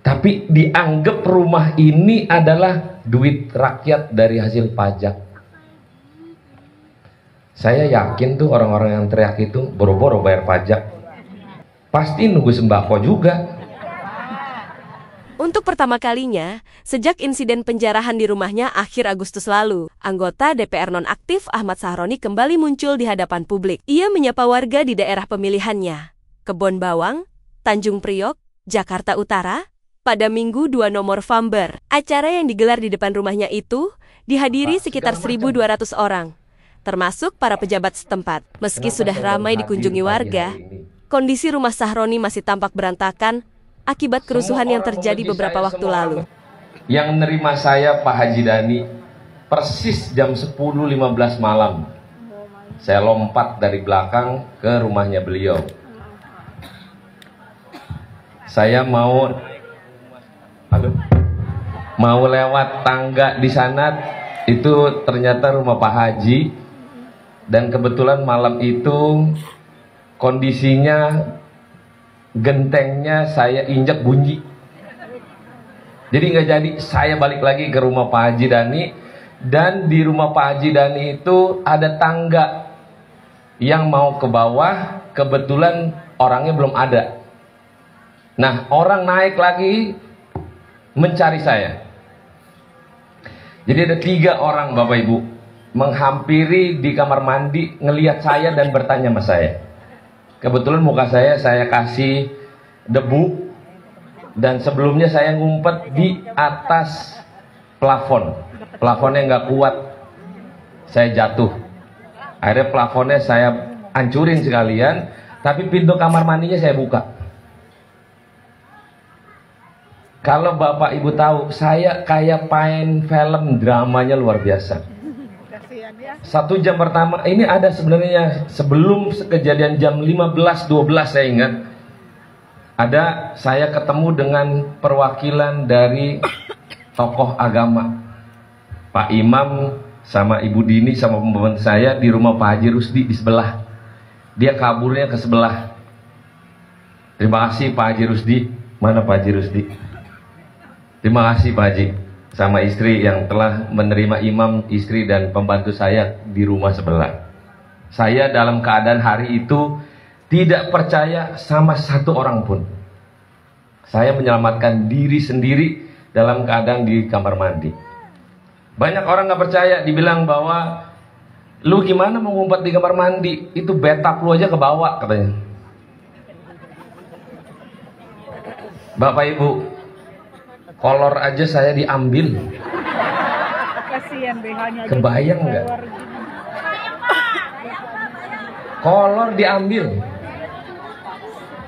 Tapi dianggap rumah ini adalah duit rakyat dari hasil pajak. Saya yakin tuh orang-orang yang teriak itu boro-boro bayar pajak. Pasti nunggu sembako juga. Untuk pertama kalinya, sejak insiden penjarahan di rumahnya akhir Agustus lalu, anggota DPR nonaktif Ahmad Sahroni kembali muncul di hadapan publik. Ia menyapa warga di daerah pemilihannya, Kebon Bawang, Tanjung Priok, Jakarta Utara, pada Minggu 2 November. Acara yang digelar di depan rumahnya itu dihadiri sekitar 1.200 orang, termasuk para pejabat setempat. Meski sudah ramai dikunjungi warga, kondisi rumah Sahroni masih tampak berantakan akibat kerusuhan yang terjadi beberapa waktu lalu. Yang menerima saya Pak Haji Dhani persis jam 10.15 malam. Saya lompat dari belakang ke rumahnya beliau. Saya mau lewat tangga di sana, itu ternyata rumah Pak Haji. Dan kebetulan malam itu kondisinya gentengnya saya injak bunyi. Jadi nggak jadi, saya balik lagi ke rumah Pak Haji Dhani. Dan di rumah Pak Haji Dhani itu ada tangga yang mau ke bawah, kebetulan orangnya belum ada. Nah, orang naik lagi mencari saya. Jadi ada 3 orang Bapak Ibu menghampiri di kamar mandi, ngelihat saya dan bertanya sama saya. Kebetulan muka saya kasih debu, dan sebelumnya saya ngumpet di atas plafon. Plafonnya nggak kuat, saya jatuh. Akhirnya plafonnya saya hancurin sekalian, tapi pintu kamar mandinya saya buka. Kalau Bapak Ibu tahu, saya kayak main film, dramanya luar biasa. 1 jam pertama, ini ada sebenarnya sebelum kejadian jam 15.12 saya ingat. Ada saya ketemu dengan perwakilan dari tokoh agama. Pak Imam sama Ibu Dini sama pembantu saya di rumah Pak Haji Rusdi di sebelah. Dia kaburnya ke sebelah. Terima kasih Pak Haji Rusdi. Mana Pak Haji Rusdi? Terima kasih Pak Haji sama istri yang telah menerima imam, istri dan pembantu saya di rumah sebelah. Saya dalam keadaan hari itu tidak percaya sama satu orang pun. Saya menyelamatkan diri sendiri dalam keadaan di kamar mandi. Banyak orang nggak percaya, dibilang bahwa lu gimana mau ngumpet di kamar mandi, itu betap lu aja ke bawah katanya. Bapak Ibu, kolor aja saya diambil. Kebayang nggak? Kolor diambil,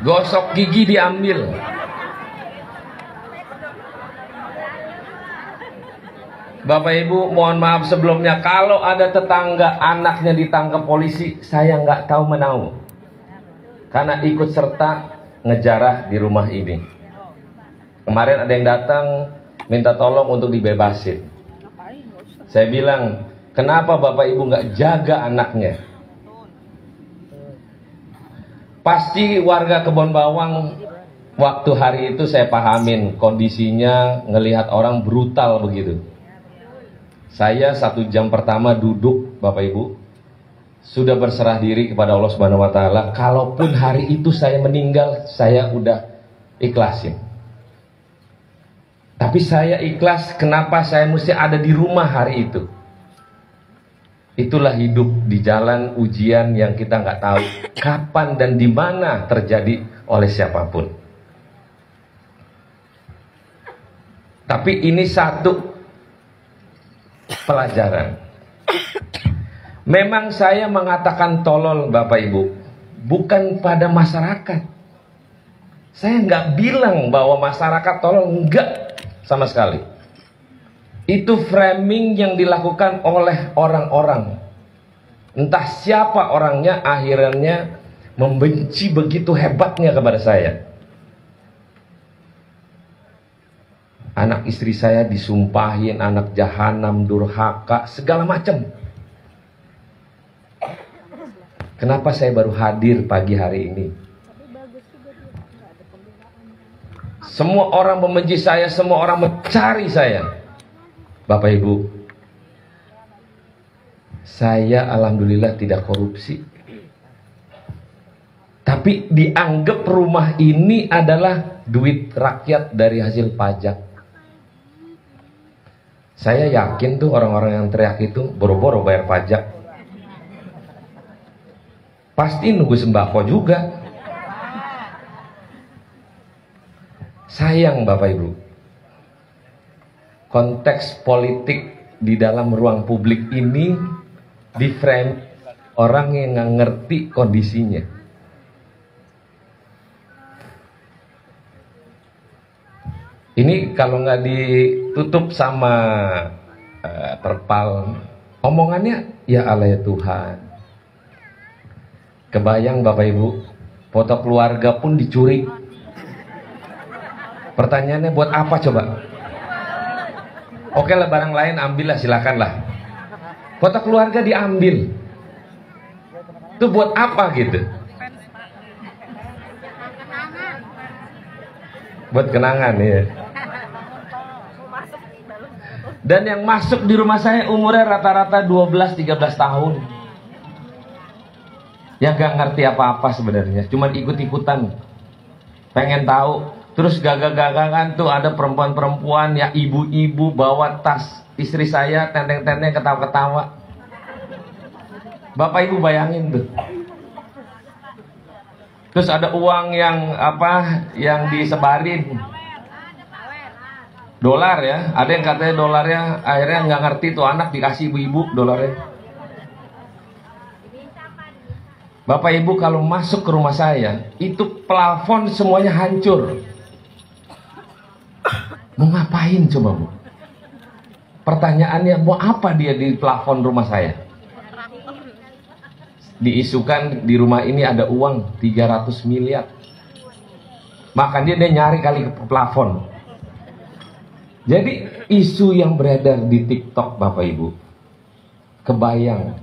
gosok gigi diambil. Bapak Ibu, mohon maaf sebelumnya kalau ada tetangga anaknya ditangkap polisi, saya nggak tahu menau, karena ikut serta ngejarah di rumah ini. Kemarin ada yang datang minta tolong untuk dibebasin. Saya bilang, kenapa Bapak Ibu nggak jaga anaknya? Pasti warga Kebon Bawang waktu hari itu saya pahamin kondisinya, ngelihat orang brutal begitu. Saya 1 jam pertama duduk Bapak Ibu, sudah berserah diri kepada Allah Subhanahu wa Ta'ala. Kalaupun hari itu saya meninggal, saya udah ikhlasin. Tapi saya ikhlas, kenapa saya mesti ada di rumah hari itu? Itulah hidup di jalan ujian yang kita nggak tahu kapan dan di mana terjadi oleh siapapun. Tapi ini satu pelajaran. Memang saya mengatakan tolol Bapak Ibu, bukan pada masyarakat. Saya nggak bilang bahwa masyarakat tolol, enggak sama sekali. Itu framing yang dilakukan oleh orang-orang. Entah siapa orangnya, akhirnya membenci begitu hebatnya kepada saya. Anak istri saya disumpahin anak jahanam, durhaka, segala macam. Kenapa saya baru hadir pagi hari ini? Semua orang membenci saya, semua orang mencari saya. Bapak Ibu, saya alhamdulillah tidak korupsi. Tapi dianggap rumah ini adalah duit rakyat dari hasil pajak. Saya yakin tuh orang-orang yang teriak itu boro-boro bayar pajak. Pasti nunggu sembako juga. Sayang Bapak Ibu, konteks politik di dalam ruang publik ini di frame orang yang nggak ngerti kondisinya. Ini kalau nggak ditutup sama terpal, omongannya ya Allah ya Tuhan. Kebayang Bapak Ibu, foto keluarga pun dicuri. Pertanyaannya buat apa coba? Oke lah, barang lain ambillah, silakanlah. Foto keluarga diambil. Itu buat apa gitu? Buat kenangan ya. Dan yang masuk di rumah saya umurnya rata-rata 12-13 tahun. Yang gak ngerti apa-apa sebenarnya, cuman ikut-ikutan. Pengen tahu. Terus gagah-gagahan tuh ada perempuan-perempuan ya, ibu-ibu bawa tas istri saya, tenteng-tenteng ketawa-ketawa. Bapak Ibu bayangin tuh. Terus ada uang yang yang disebarin. Dolar ya, ada yang katanya dolarnya akhirnya nggak ngerti tuh anak dikasih ibu-ibu dolarnya. Bapak Ibu kalau masuk ke rumah saya, itu plafon semuanya hancur. Mau ngapain coba Bu? Pertanyaannya mau apa dia di plafon rumah saya? Diisukan di rumah ini ada uang 300 miliar. Makanya dia nyari kali ke plafon. Jadi isu yang beredar di TikTok Bapak Ibu, kebayang